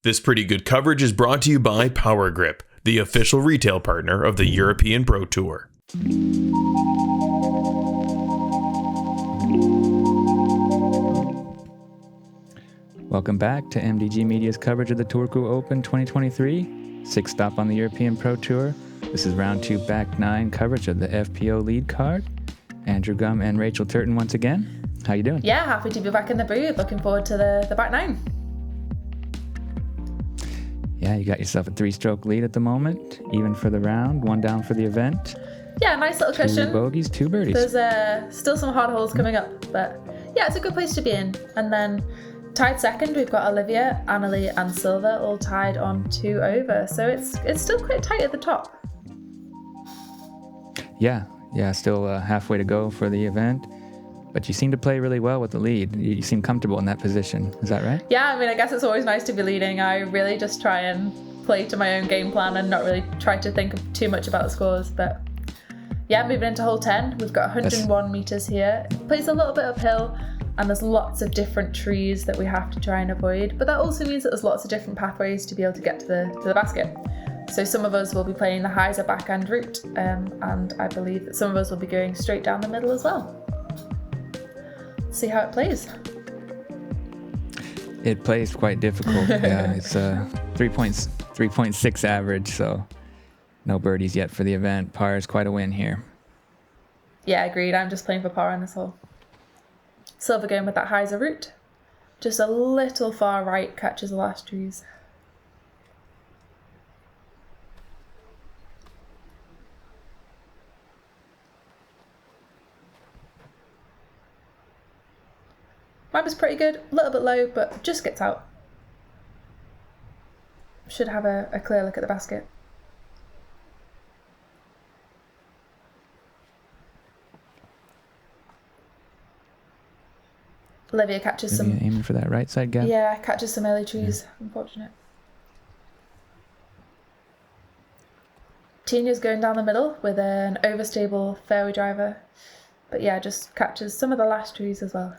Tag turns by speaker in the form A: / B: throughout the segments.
A: This pretty good coverage is brought to you by Power Grip, the official retail partner of the European Pro Tour.
B: Welcome back to MDG Media's coverage of the Turku Open 2023, sixth stop on the European Pro Tour. This is round 2, back 9 coverage of the FPO lead card. Andrew Gum and Rachel Turton once again. How you doing?
C: Yeah, happy to be back in the booth. Looking forward to the back 9.
B: Yeah, you got yourself a 3-stroke lead at the moment, even for the round, 1 down for the event.
C: Yeah, nice little cushion.
B: 2 bogeys, 2 birdies.
C: There's still some hard holes coming up, but yeah, it's a good place to be in. And then tied second, we've got Olivia, Annalie and Silva all tied on 2 over. So it's still quite tight at the top.
B: Yeah, still halfway to go for the event. But you seem to play really well with the lead. You seem comfortable in that position. Is that right?
C: Yeah, I mean, I guess it's always nice to be leading. I really just try and play to my own game plan and not really try to think too much about the scores. But yeah, moving into hole 10, we've got 101 meters here. It plays a little bit uphill and there's lots of different trees that we have to try and avoid. But that also means that there's lots of different pathways to be able to get to the basket. So some of us will be playing the Heiser backhand route, and I believe that some of us will be going straight down the middle as well. See how it plays.
B: It plays quite difficult. Yeah, it's a 3.6 average, so no birdies yet for the event. Par is quite a win here.
C: Yeah, agreed. I'm just playing for par on this hole. Silva going with that Heiser route. Just a little far right, catches the last trees. Mine was pretty good, a little bit low, but just gets out. Should have a clear look at the basket. Olivia catches some...
B: aiming for that right side gap?
C: Yeah, catches some early trees. Yeah. Unfortunate. Tinja's going down the middle with an overstable fairway driver. But yeah, just catches some of the last trees as well.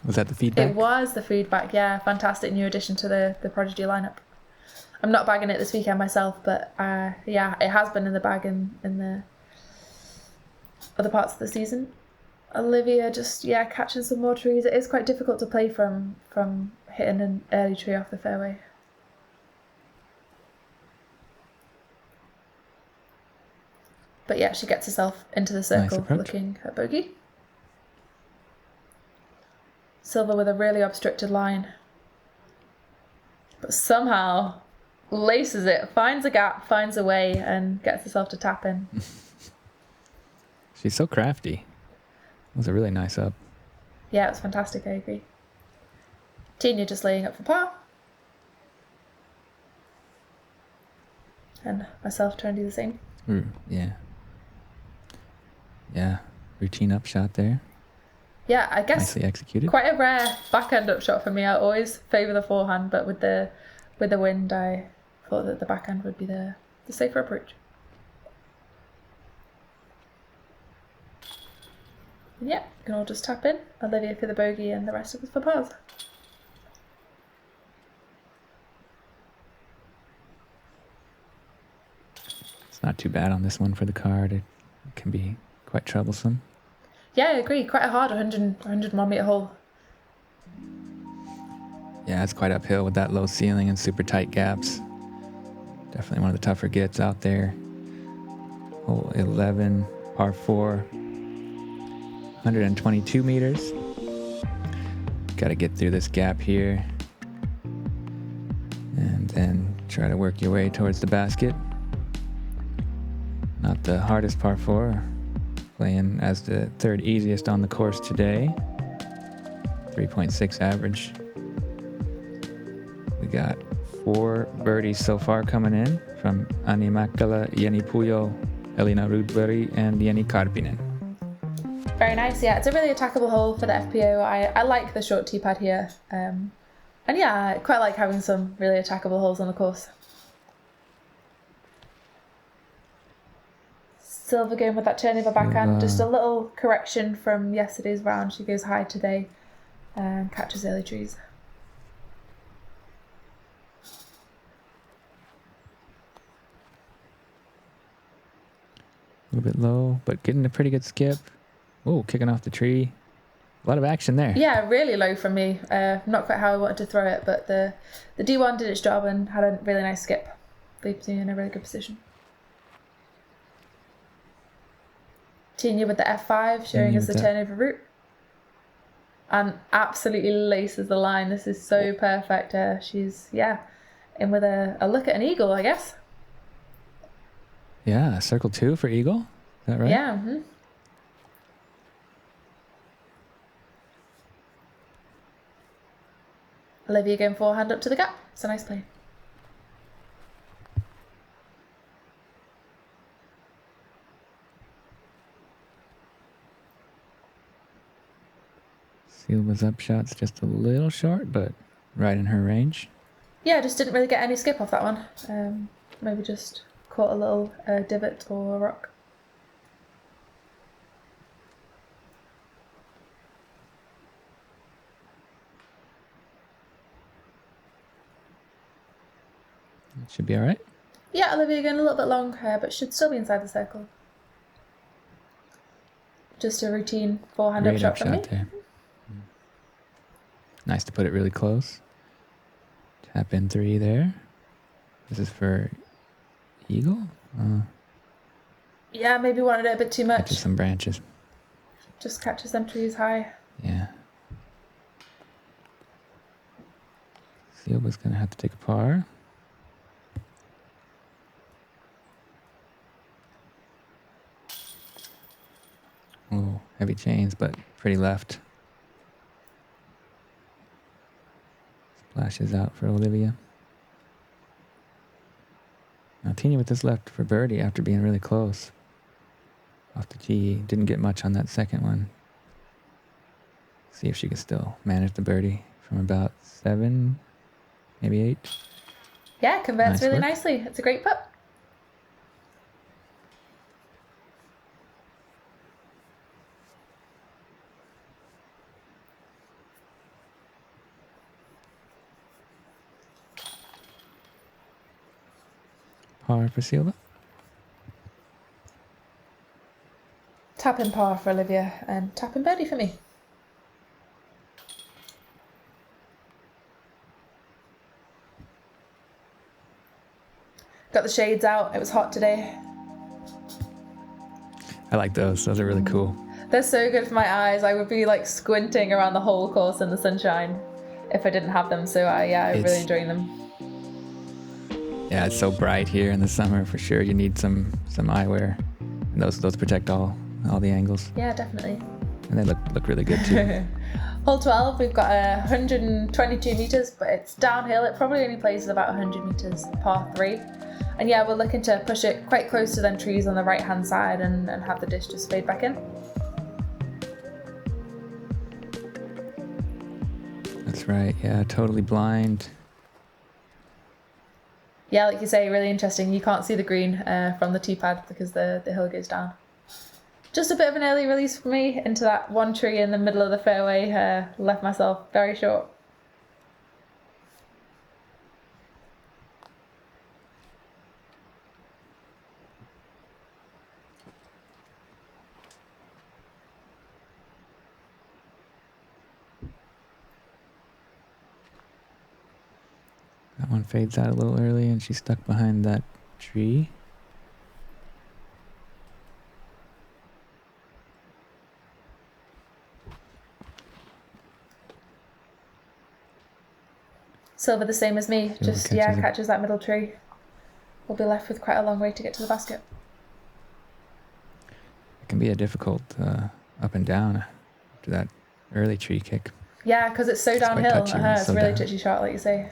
B: Was that the feedback?
C: It was the feedback, yeah. Fantastic new addition to the Prodigy lineup. I'm not bagging it this weekend myself, but yeah, it has been in the bag in the other parts of the season. Olivia just, catching some more trees. It is quite difficult to play from hitting an early tree off the fairway. But yeah, she gets herself into the circle looking at bogey. Silva with a really obstructed line. But somehow laces it, finds a gap, finds a way, and gets herself to tap in.
B: She's so crafty. It was a really nice up.
C: Yeah, it was fantastic, I agree. Tinja just laying up for par. And myself trying to do the same.
B: Yeah. Yeah, routine upshot there.
C: Yeah, I guess
B: nicely executed.
C: Quite a rare backhand upshot for me. I always favour the forehand, but with the wind, I thought that the backhand would be the safer approach. And yeah, you can all just tap in. Olivia for the bogey and the rest of us for pars.
B: It's not too bad on this one for the card. It can be quite troublesome.
C: Yeah, I agree. Quite a hard 101 metre hole.
B: Yeah, it's quite uphill with that low ceiling and super tight gaps. Definitely one of the tougher gets out there. Hole 11, par 4, 122 meters. Got to get through this gap here. And then try to work your way towards the basket. Not the hardest par 4. Playing as the third easiest on the course today. 3.6 average. We got 4 birdies so far coming in from Ani Makala, Jenny Puyo, Elina Rudberg, and Jenny Karpinen.
C: Very nice, yeah. It's a really attackable hole for the FPO. I like the short tee pad here. And yeah, I quite like having some really attackable holes on the course. Silva going with that turn of a backhand. Just a little correction from yesterday's round. She goes high today. and catches early trees.
B: A little bit low, but getting a pretty good skip. Oh, kicking off the tree. A lot of action there.
C: Yeah, really low from me. Not quite how I wanted to throw it, but the D1 did its job and had a really nice skip. Leaves me in a really good position. Tinja with the F5, showing us the turnover route. And absolutely laces the line. This is so perfect. She's, in with a look at an eagle, I guess.
B: Yeah, circle 2 for eagle. Is that right?
C: Yeah. Mm-hmm. Olivia going forehand up to the gap. It's a nice play.
B: Silva's upshot's just a little short, but right in her range.
C: Yeah, just didn't really get any skip off that one. Maybe just caught a little divot or a rock.
B: It should be all right.
C: Yeah, Olivia going a little bit long, but should still be inside the circle. Just a routine forehand
B: Great
C: upshot from me.
B: there. Nice to put it really close. Tap in 3 there. This is for eagle.
C: Yeah, maybe wanted it a bit too much.
B: Catches some branches.
C: Just catches them trees high.
B: Yeah. Silva's gonna have to take a par. Oh, heavy chains, but pretty left. Splashes out for Olivia. Now Tinja with this left for birdie after being really close. Off the tee, didn't get much on that second one. See if she can still manage the birdie from about 7, maybe 8.
C: Yeah, converts
B: Nice
C: really
B: work.
C: nicely. It's a great putt.
B: Par for Silva.
C: Tap in par for Olivia and tap in birdie for me. Got the shades out. It was hot today.
B: I like those. Those are really cool.
C: They're so good for my eyes. I would be like squinting around the whole course in the sunshine if I didn't have them. So I'm really enjoying them.
B: Yeah, it's so bright here in the summer for sure. You need some eyewear. And those protect all the angles.
C: Yeah, definitely.
B: And they look really good too.
C: Hole 12, we've got 122 metres, but it's downhill. It probably only plays at about 100 metres, par 3. And yeah, we're looking to push it quite close to them trees on the right-hand side and have the dish just fade back in.
B: That's right, yeah, totally blind.
C: Yeah, like you say, really interesting. You can't see the green from the tee pad because the hill goes down. Just a bit of an early release for me into that one tree in the middle of the fairway. Left myself very short.
B: That one fades out a little early and she's stuck behind that tree.
C: Silva the same as me,
B: Silva
C: catches that middle tree. We'll be left with quite a long way to get to the basket.
B: It can be a difficult up and down after that early tree kick.
C: Yeah, because it's so
B: It's quite
C: downhill.
B: touchy when it's
C: It's
B: so
C: a really
B: down.
C: touchy shot, like you say.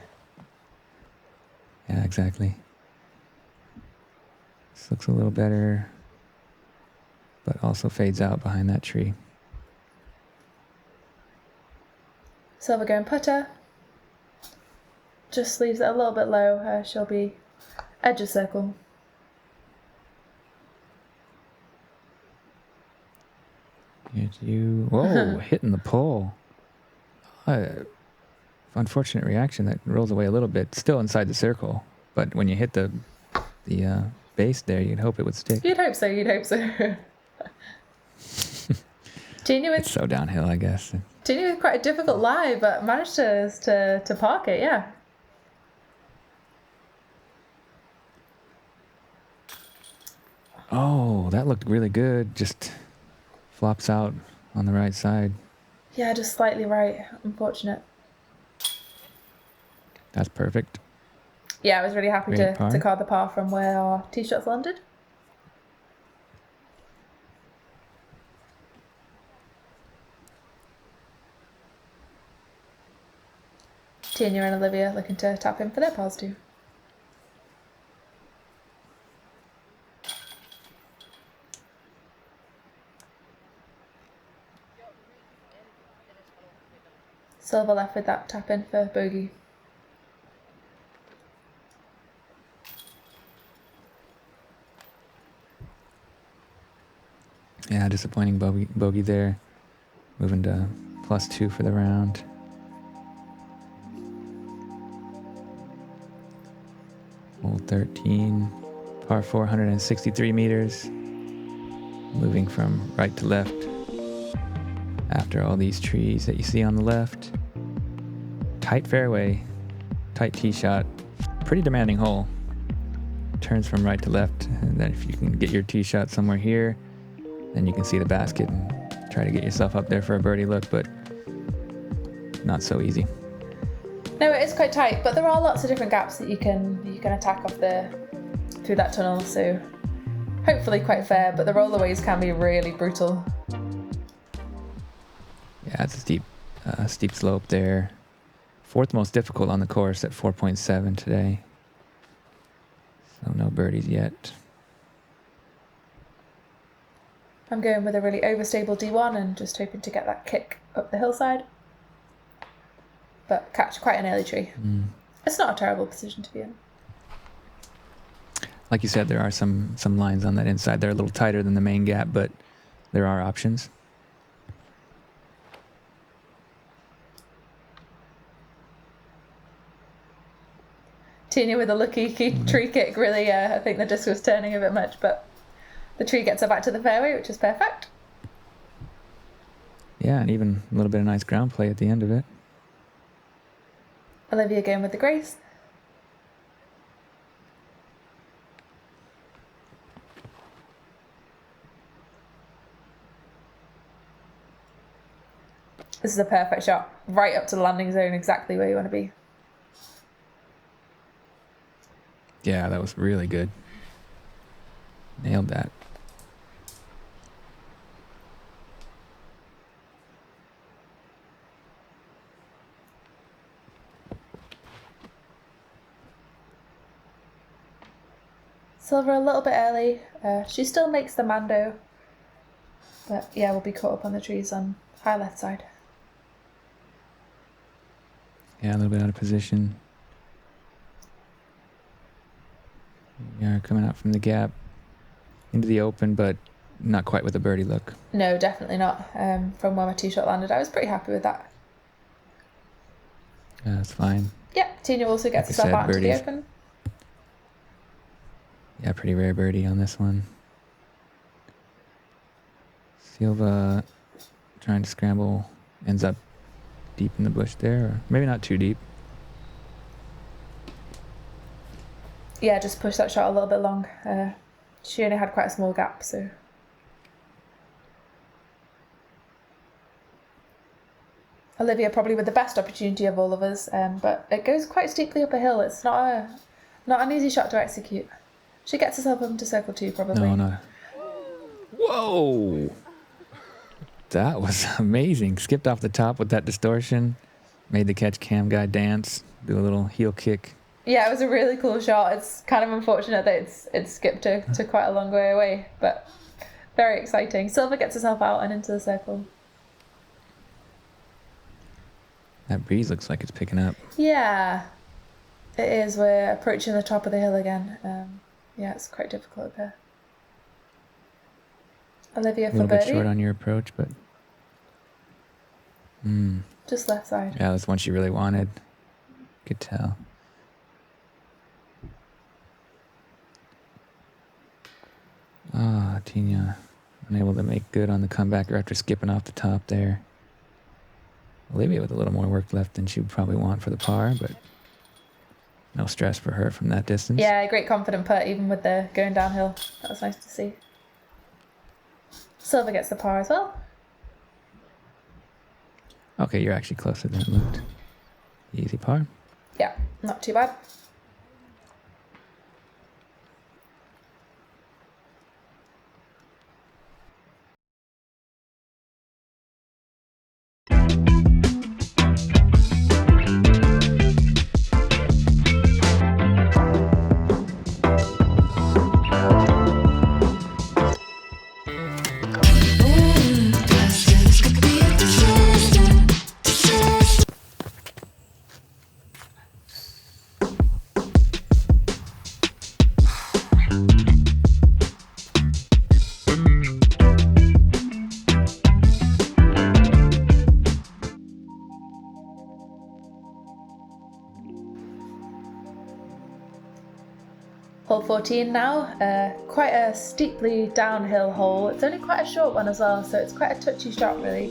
B: Yeah, exactly. This looks a little better, but also fades out behind that tree.
C: Silva going putter. Just leaves it a little bit low. She'll be edge of circle.
B: Here's you. Whoa, hitting the pole. Unfortunate reaction that rolls away a little bit. Still inside the circle, but when you hit the base there, you'd hope it would stick.
C: You'd hope so. Tinja
B: It's so downhill, I guess.
C: with quite a difficult lie, but managed to park it. Yeah.
B: Oh, that looked really good. Just flops out on the right side.
C: Yeah, just slightly right. Unfortunate.
B: That's perfect.
C: Yeah, I was really happy
B: Great par.
C: to card the par from where our tee shots landed. Tinja and Olivia looking to tap in for their pars too. Silva left with that tap in for bogey.
B: Yeah, disappointing bogey there. Moving to +2 for the round. Hole 13, par 463 meters. Moving from right to left after all these trees that you see on the left. Tight fairway, tight tee shot, pretty demanding hole. Turns from right to left, and then if you can get your tee shot somewhere here, then you can see the basket and try to get yourself up there for a birdie look, but not so easy.
C: No, it is quite tight, but there are lots of different gaps that you can attack off through that tunnel, so hopefully quite fair, but the rollaways can be really brutal.
B: Yeah, it's a steep slope there. Fourth most difficult on the course at 4.7 today. So no birdies yet.
C: I'm going with a really overstable D1 and just hoping to get that kick up the hillside. But catch quite an early tree. It's not a terrible position to be in.
B: Like you said, there are some lines on that inside. They're a little tighter than the main gap, but there are options.
C: Tinja with a lucky tree kick, really, I think the disc was turning a bit much, but the tree gets her back to the fairway, which is perfect.
B: Yeah, and even a little bit of nice ground play at the end of it.
C: Olivia going with the grace. This is a perfect shot, right up to the landing zone, exactly where you want to be.
B: Yeah, that was really good. Nailed that.
C: Silva a little bit early. She still makes the Mando. But yeah, we'll be caught up on the trees on high left side.
B: Yeah, a little bit out of position. Yeah, coming out from the gap into the open, but not quite with a birdie look.
C: No, definitely not. From where my tee shot landed, I was pretty happy with that.
B: Yeah, that's fine.
C: Yeah, Tinja also gets herself out into the open.
B: Yeah, pretty rare birdie on this one. Silva trying to scramble, ends up deep in the bush there, or maybe not too deep.
C: Yeah, just push that shot a little bit long. She only had quite a small gap, so. Olivia probably with the best opportunity of all of us, but it goes quite steeply up a hill. It's not an easy shot to execute. She gets herself up into circle 2 probably.
B: No. Whoa! That was amazing. Skipped off the top with that distortion. Made the catch cam guy dance. Do a little heel kick.
C: Yeah, it was a really cool shot. It's kind of unfortunate that it's skipped to quite a long way away, but very exciting. Silva gets herself out and into the circle.
B: That breeze looks like it's picking up.
C: Yeah, it is. We're approaching the top of the hill again. Yeah, it's quite difficult up here. Olivia for birdie.
B: A little bit short on your approach, but...
C: Just left side.
B: Yeah, that's one she really wanted. Could tell. Ah, Tinja unable to make good on the comeback after skipping off the top there. Olivia with a little more work left than she would probably want for the par, but no stress for her from that distance.
C: Yeah, great confident putt, even with the going downhill. That was nice to see. Silva gets the par as well.
B: Okay, you're actually closer than it looked. Easy par.
C: Yeah, not too bad. Hole 14 now, quite a steeply downhill hole. It's only quite a short one as well, so it's quite a touchy shot really.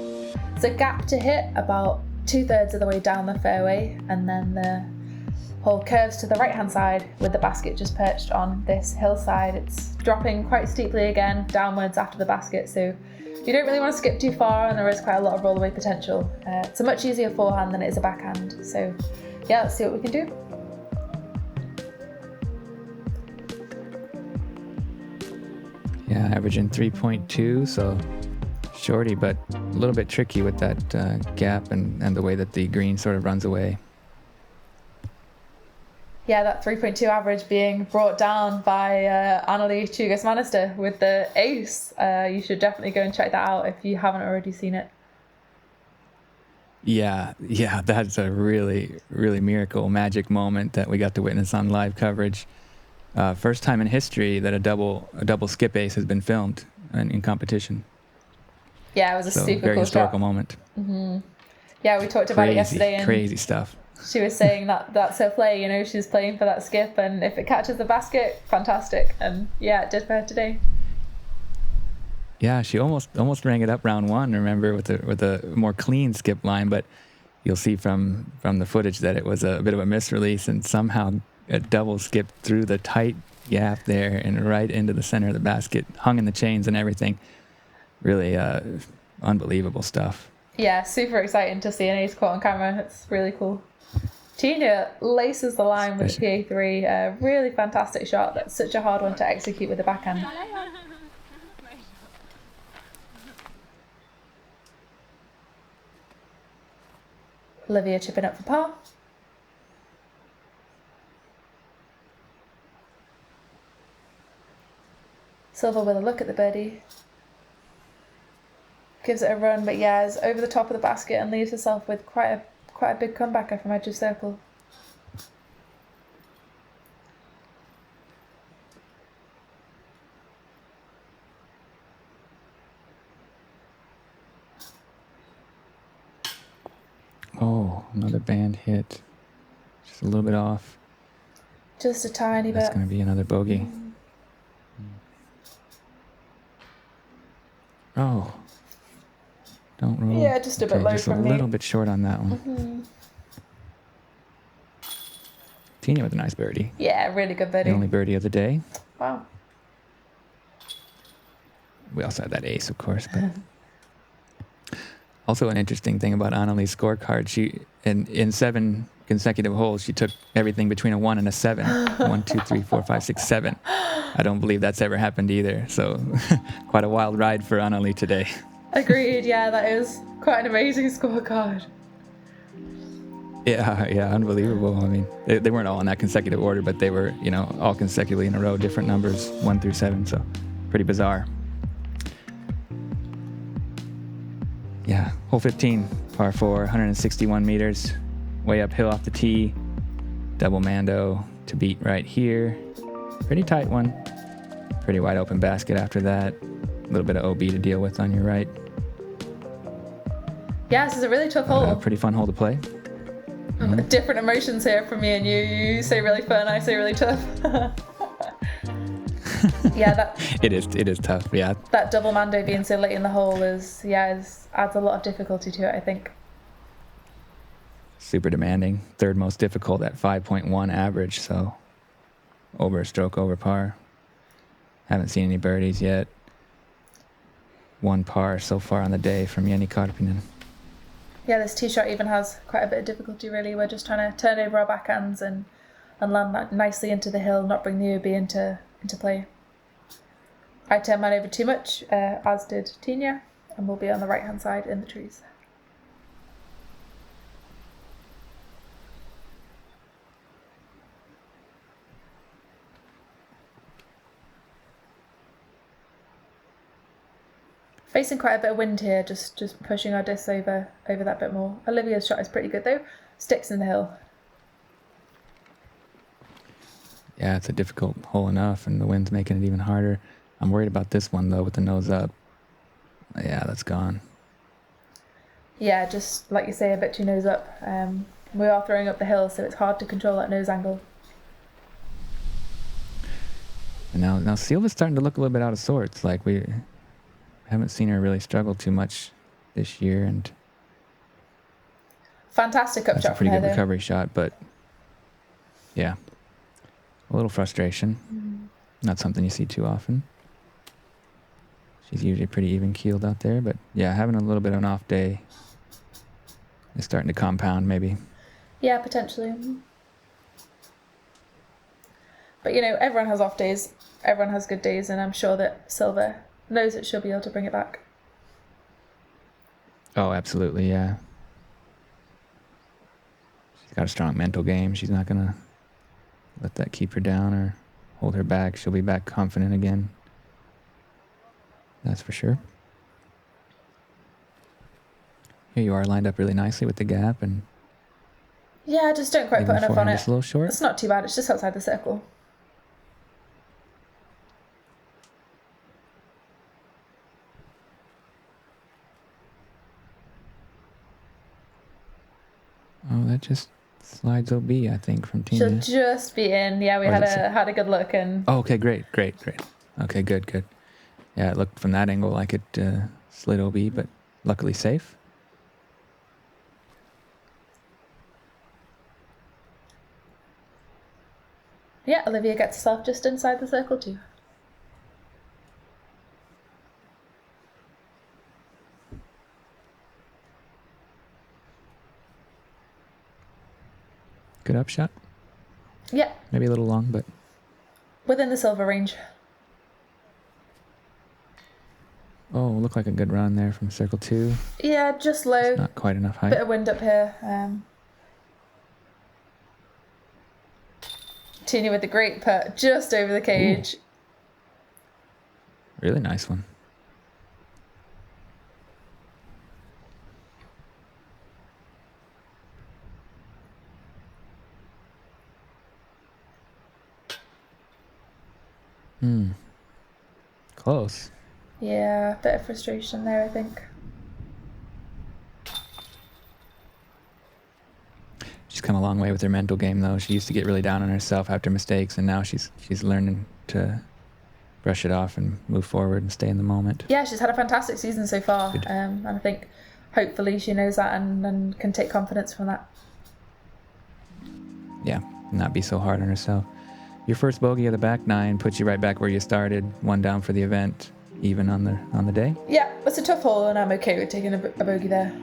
C: It's a gap to hit about 2/3 of the way down the fairway, and then the hole curves to the right hand side with the basket just perched on this hillside. It's dropping quite steeply again downwards after the basket, so you don't really want to skip too far, and there is quite a lot of roll away potential. It's a much easier forehand than it is a backhand, so yeah, let's see what we can do.
B: Yeah, averaging 3.2, so shorty, but a little bit tricky with that gap and the way that the green sort of runs away.
C: Yeah, that 3.2 average being brought down by Anneli Chugas-Manister with the ace. You should definitely go and check that out if you haven't already seen it.
B: Yeah, that's a really, really miracle, magic moment that we got to witness on live coverage. First time in history that a double skip ace has been filmed in competition.
C: Yeah, it was a super
B: very
C: cool
B: historical
C: shot.
B: moment.
C: Mm-hmm. Yeah, we talked about it yesterday. And
B: crazy stuff.
C: She was saying that that's her play, you know, she's playing for that skip, and if it catches the basket, fantastic. And yeah, it did for her today.
B: Yeah, she almost rang it up round one, remember, with a more clean skip line, but you'll see from the footage that it was a bit of a misrelease, and somehow a double skip through the tight gap there and right into the center of the basket, hung in the chains and everything. Really unbelievable stuff.
C: Yeah, super exciting to see an ace caught on camera. It's really cool. Tinja laces the line with the PA3. A really fantastic shot. That's such a hard one to execute with the backhand. Olivia chipping up for par. Silva with a look at the birdie. Gives it a run, but yeah, is over the top of the basket and leaves herself with quite a big comebacker from edge of circle.
B: Oh, another band hit. Just a little bit off.
C: Just a tiny bit.
B: That's going to be another bogey. Oh. Don't roll.
C: Yeah, just a bit low
B: just
C: from me.
B: a little bit short on that one.
C: Mm-hmm.
B: Tinja with a nice birdie.
C: Yeah, really good birdie.
B: The only birdie of the day.
C: Wow.
B: We also had that ace, of course. But also an interesting thing about Anneli's scorecard, she in 7 consecutive holes, she took everything between a 1 and a 7. 1, 2, 3, 4, 5, 6, 7. I don't believe that's ever happened either. So quite a wild ride for Anneli today.
C: Agreed, yeah, that is quite an amazing scorecard.
B: Yeah, unbelievable. I mean, they weren't all in that consecutive order, but they were, all consecutively in a row, different numbers, 1 through 7, so pretty bizarre. Yeah, hole 15, par 4, 161 meters, way uphill off the tee, double mando to beat right here. Pretty tight one, pretty wide open basket after that, a little bit of OB to deal with on your right.
C: Yeah, this is a really tough hole.
B: Pretty fun hole to play.
C: Different emotions here from me and you. You say really fun, I say really tough. Yeah,
B: it is tough. Yeah,
C: that double mando being so late in the hole adds a lot of difficulty to it, I think.
B: Super demanding. Third most difficult at 5.1 average, so over a stroke over par. Haven't seen any birdies yet. 1 par so far on the day from Jenny Karpinen.
C: Yeah, this tee shot even has quite a bit of difficulty, really. We're just trying to turn over our backhands and land that nicely into the hill, not bring the OB into play. I turned mine over too much, as did Tinja, and we'll be on the right-hand side in the trees. Facing quite a bit of wind here, just pushing our disc over that bit more. Olivia's shot is pretty good though. Sticks in the hill.
B: Yeah, it's a difficult hole enough, and the wind's making it even harder. I'm worried about this one though, with the nose up. Yeah, that's gone.
C: Yeah, just like you say, a bit too nose up. We are throwing up the hill, so it's hard to control that nose angle.
B: And now Silva's starting to look a little bit out of sorts. Like, we haven't seen her really struggle too much this year, and
C: fantastic up
B: that's
C: shot
B: a pretty
C: from
B: good
C: her,
B: recovery shot, but yeah, a little frustration. Not something you see too often. She's usually pretty even keeled out there, but yeah, having a little bit of an off day is starting to compound maybe.
C: Yeah, potentially. But you know, everyone has off days, everyone has good days, and I'm sure that Silva knows that she'll be able to bring it back.
B: Oh, absolutely, yeah. She's got a strong mental game. She's not going to let that keep her down or hold her back. She'll be back confident again. That's for sure. Here you are, lined up really nicely with the gap, and
C: yeah, I just don't quite put enough on it.
B: Just a little short.
C: It's not too bad. It's just outside the circle.
B: Oh, that just slides OB, I think, from Tinja.
C: She'll just be in. Yeah, we had a good look and.
B: Oh, okay, great. Okay, good. Yeah, it looked from that angle like it slid OB, but luckily safe.
C: Yeah, Olivia gets herself just inside the circle too.
B: Good upshot.
C: Yeah.
B: Maybe a little long, but
C: within the silver range.
B: Oh, looked like a good run there from circle 2.
C: Yeah, just low.
B: It's not quite enough height.
C: Bit of wind up here. Tinja with the great putt just over the cage.
B: Ooh. Really nice one. Close.
C: Yeah, bit of frustration there, I think.
B: She's come a long way with her mental game, though. She used to get really down on herself after mistakes, and now she's learning to brush it off and move forward and stay in the moment.
C: Yeah, she's had a fantastic season so far, and I think hopefully she knows that and can take confidence from that.
B: Yeah, not be so hard on herself. Your first bogey of the back 9 puts you right back where you started, 1 down for the event, even on the day.
C: Yeah, it's a tough hole, and I'm okay with taking a bogey there.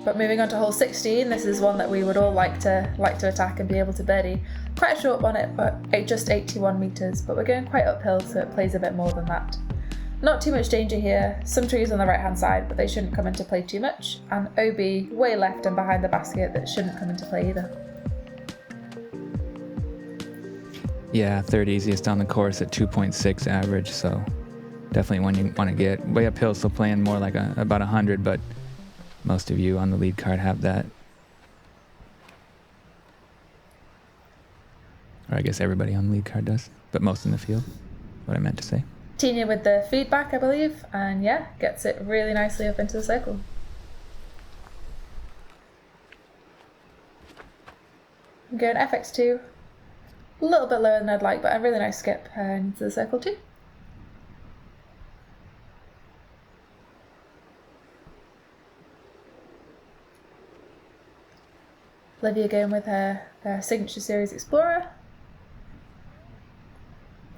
C: But moving on to hole 16, this is one that we would all like to attack and be able to birdie. Quite a short one, but just 81 meters, but we're going quite uphill, so it plays a bit more than that. Not too much danger here. Some trees on the right hand side, but they shouldn't come into play too much. And OB way left and behind the basket that shouldn't come into play either.
B: Yeah, third easiest on the course at 2.6 average, so definitely one you want to get. Way uphill, still playing more like about 100, but most of you on the lead card have that. Or I guess everybody on the lead card does, but most in the field, what I meant to say.
C: Tinja with the feedback, I believe, and yeah, gets it really nicely up into the circle. I'm going FX2. A little bit lower than I'd like, but a really nice skip into the circle too. Olivia going with her Signature Series Explorer.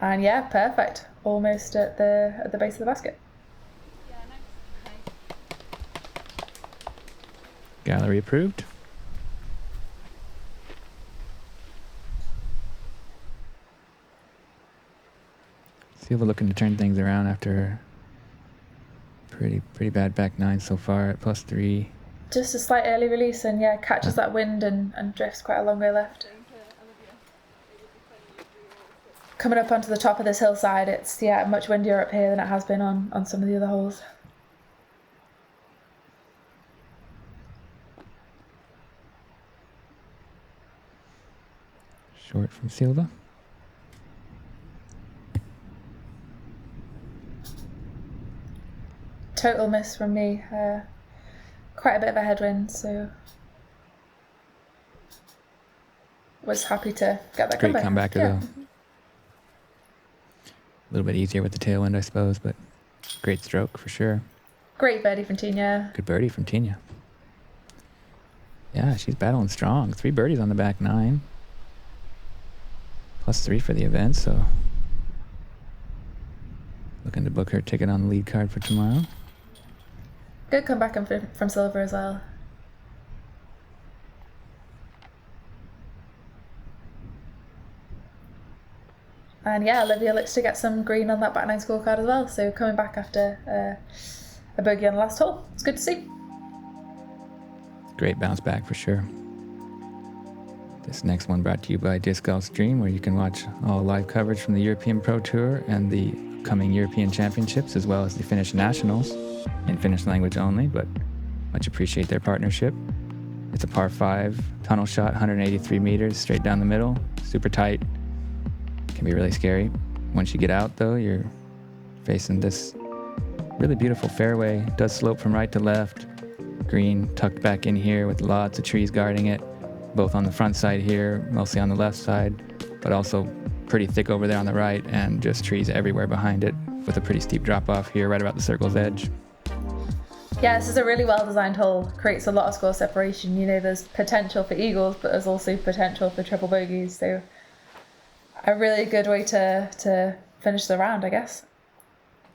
C: And yeah, perfect. Almost at the base of the basket.
B: Gallery approved. Silva looking to turn things around after pretty bad back nine so far at +3.
C: Just a slight early release and yeah, catches that wind and drifts quite a long way left. Coming up onto the top of this hillside, it's much windier up here than it has been on some of the other holes.
B: Short from Silva.
C: Total miss from me. Quite a bit of a headwind, so was happy to get that
B: Great comeback though. A little bit easier with the tailwind, I suppose, but great stroke for sure.
C: Great birdie from Tinja.
B: Good birdie from Tinja. Yeah, she's battling strong. 3 birdies on the back nine. +3 for the event, so looking to book her ticket on the lead card for tomorrow.
C: Good comeback from Silva as well. And yeah, Olivia looks to get some green on that back nine scorecard as well. So coming back after a bogey on the last hole. It's good to see.
B: Great bounce back for sure. This next one brought to you by Disc Golf Stream, where you can watch all live coverage from the European Pro Tour and the coming European Championships, as well as the Finnish Nationals in Finnish language only, but much appreciate their partnership. It's a par 5 tunnel shot, 183 meters straight down the middle, super tight. Can be really scary. Once you get out though, you're facing this really beautiful fairway. It does slope from right to left. Green tucked back in here with lots of trees guarding it, both on the front side here, mostly on the left side, but also pretty thick over there on the right, and just trees everywhere behind it with a pretty steep drop off here right about the circle's edge.
C: Yeah, this is a really well designed hole. Creates a lot of score separation. You know, there's potential for eagles, but there's also potential for triple bogeys. So a really good way to finish the round, I guess.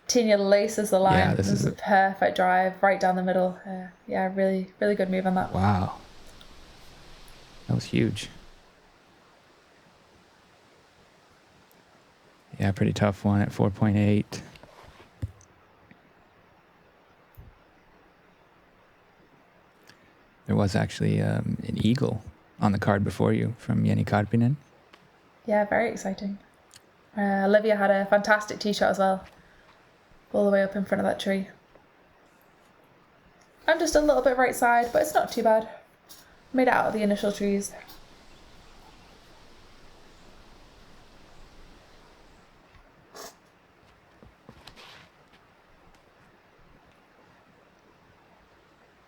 C: Tinja laces the line.
B: Yeah,
C: this is a perfect drive right down the middle. Yeah, really good move on that.
B: Wow. That was huge. Yeah, pretty tough one at 4.8. There was actually an eagle on the card before you from Jenny Karpinen.
C: Yeah, very exciting. Olivia had a fantastic tee shot as well. All the way up in front of that tree. I'm just a little bit right side, but it's not too bad. Made it out of the initial trees.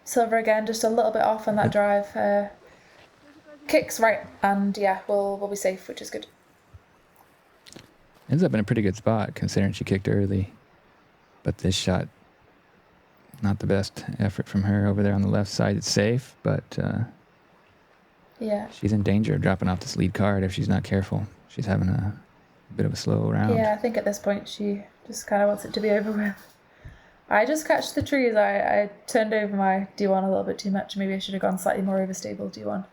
C: Silva again, just a little bit off on that drive. Kicks right, and yeah, we'll be safe, which is good.
B: Ends up in a pretty good spot considering she kicked early. But this shot, not the best effort from her over there on the left side. It's safe, but
C: yeah,
B: she's in danger of dropping off this lead card if she's not careful. She's having a bit of a slow round.
C: Yeah, I think at this point she just kind of wants it to be over with. I just catched the trees. I turned over my D1 a little bit too much. Maybe I should have gone slightly more overstable D1.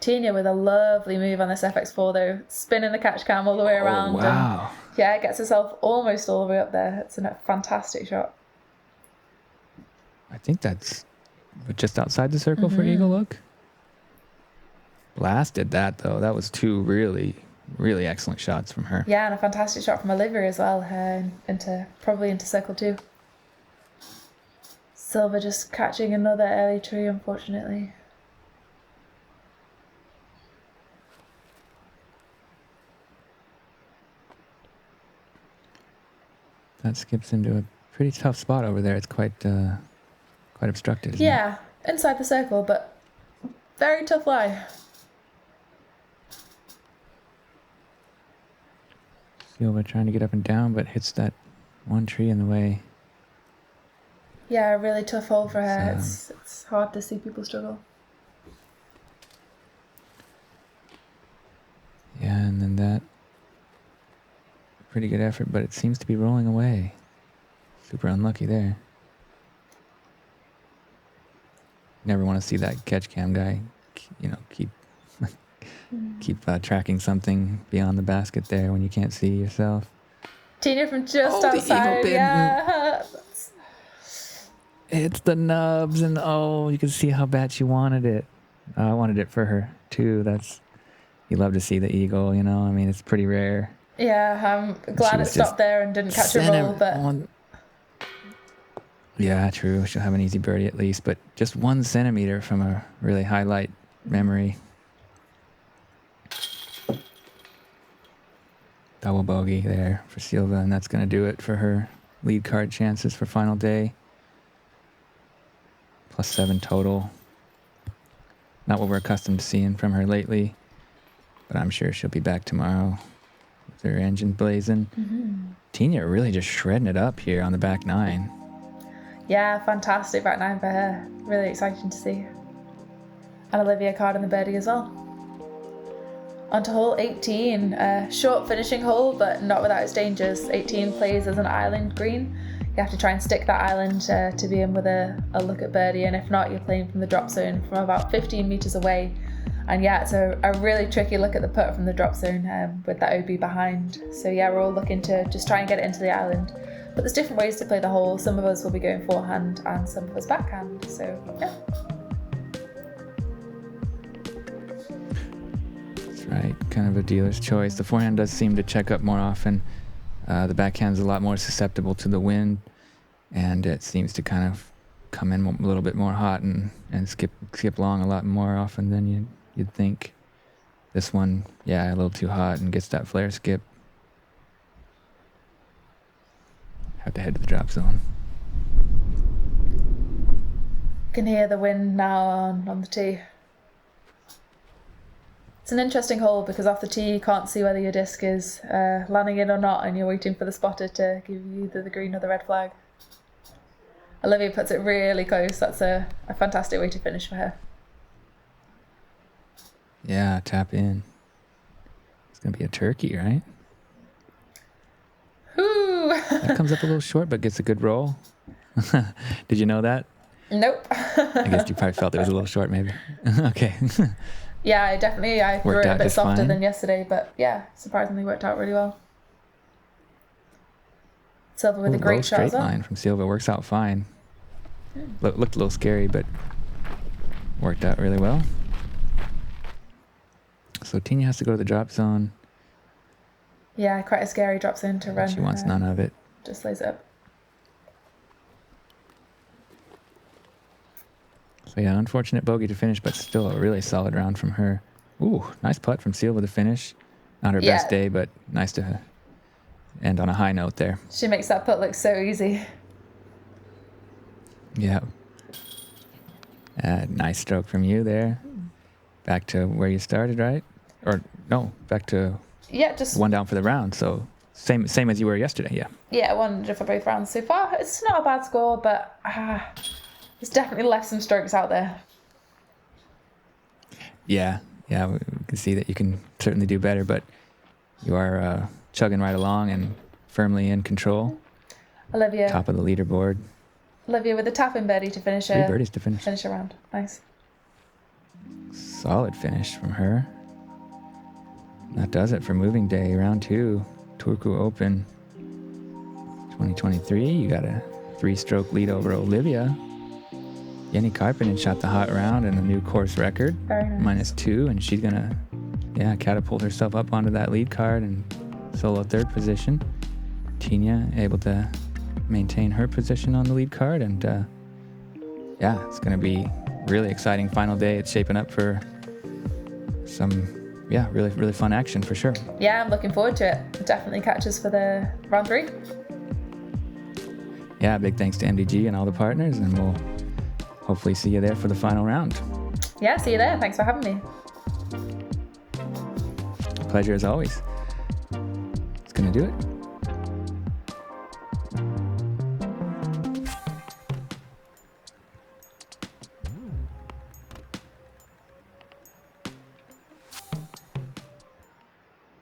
C: Tinja with a lovely move on this FX4 though, spinning the catch cam all the way around.
B: Oh, wow.
C: And yeah, gets herself almost all the way up there. It's a fantastic shot.
B: I think that's just outside the circle for eagle look. Blasted that though. That was 2 really excellent shots from her.
C: Yeah, and a fantastic shot from Olivia as well, probably into circle 2. Silva just catching another early tree, unfortunately.
B: That skips into a pretty tough spot over there. It's quite obstructed, isn't it?
C: Yeah, inside the circle, but very tough lie.
B: Silva trying to get up and down, but hits that one tree in the way.
C: Yeah, a really tough hole for her. It's hard to see people struggle.
B: Yeah, and then that pretty good effort, but it seems to be rolling away. Super unlucky there. Never want to see that catch cam guy, keep tracking something beyond the basket there when you can't see yourself.
C: Tinja from just outside. Yeah.
B: It's the nubs, and you can see how bad she wanted it. I wanted it for her too. You love to see the eagle, I mean, it's pretty rare.
C: Yeah, I'm glad it stopped there and didn't catch a roll, but...
B: Yeah, true. She'll have an easy birdie at least, but just 1 centimeter from a really highlight memory. Double bogey there for Silva, and that's going to do it for her lead card chances for final day. +7 total. Not what we're accustomed to seeing from her lately, but I'm sure she'll be back tomorrow with her engine blazing. Tinja really just shredding it up here on the back 9.
C: Yeah, fantastic back 9 for her. Really exciting to see. And Olivia card in the birdie as well. On to hole 18. Short finishing hole, but not without its dangers. 18 plays as an island green. You have to try and stick that island to be in with a look at birdie, and if not, you're playing from the drop zone from about 15 meters away. And yeah, it's a really tricky look at the putt from the drop zone with that OB behind. So yeah, we're all looking to just try and get it into the island. But there's different ways to play the hole. Some of us will be going forehand and some of us backhand. So yeah.
B: That's right, kind of a dealer's choice. The forehand does seem to check up more often. The backhand's a lot more susceptible to the wind, and it seems to kind of come in a little bit more hot and skip long a lot more often than you'd think. This one, yeah, a little too hot and gets that flare skip. Have to head to the drop zone.
C: You can hear the wind now on the tee. It's an interesting hole because off the tee you can't see whether your disc is landing in or not, and you're waiting for the spotter to give you either the green or the red flag. Olivia puts it really close. That's a fantastic way to finish for her.
B: Yeah, tap in. It's going to be a turkey, right?
C: Ooh.
B: That comes up a little short, but gets a good roll. Did you know that?
C: Nope.
B: I guess you probably felt it was a little short, maybe. Okay.
C: Yeah, I threw it a bit softer
B: fine.
C: than yesterday, but yeah, surprisingly worked out really well. Silva with a great shot as well.
B: Straight line from Silva works out fine. Looked a little scary, but worked out really well. So Tinja has to go to the drop zone.
C: Yeah, quite a scary drop zone to run.
B: She wants none of it.
C: Just lays it up.
B: So yeah, unfortunate bogey to finish, but still a really solid round from her. Ooh, nice putt from Silva to finish. Not her best day, but nice to end on a high note there.
C: She makes that putt look so easy.
B: Yeah. Nice stroke from you there. Back to where you started, right? Or no, back to
C: just
B: one down for the round. So same as you were yesterday, yeah.
C: Yeah, 1 for both rounds so far. It's not a bad score, but it's definitely left some strokes out there.
B: Yeah, we can see that you can certainly do better, but you are chugging right along and firmly in control.
C: Olivia.
B: Top of the leaderboard.
C: Olivia with a tap-in birdie to finish
B: 3 birdies to finish.
C: Finish a round. Nice.
B: Solid finish from her. That does it for moving day, round 2, Turku Open 2023. You got a 3-stroke lead over Olivia. Jenny Karppinen shot the hot round and a new course record,
C: Very nice.
B: -2, and she's gonna, catapult herself up onto that lead card and solo 3rd position. Tinja able to maintain her position on the lead card, and it's gonna be really exciting final day. It's shaping up for some, really, really fun action for sure.
C: Yeah, I'm looking forward to it. Definitely catches for the round 3.
B: Yeah, big thanks to MDG and all the partners, and we'll hopefully see you there for the final round.
C: Yeah, see you there. Thanks for having me.
B: Pleasure as always. It's going to do it?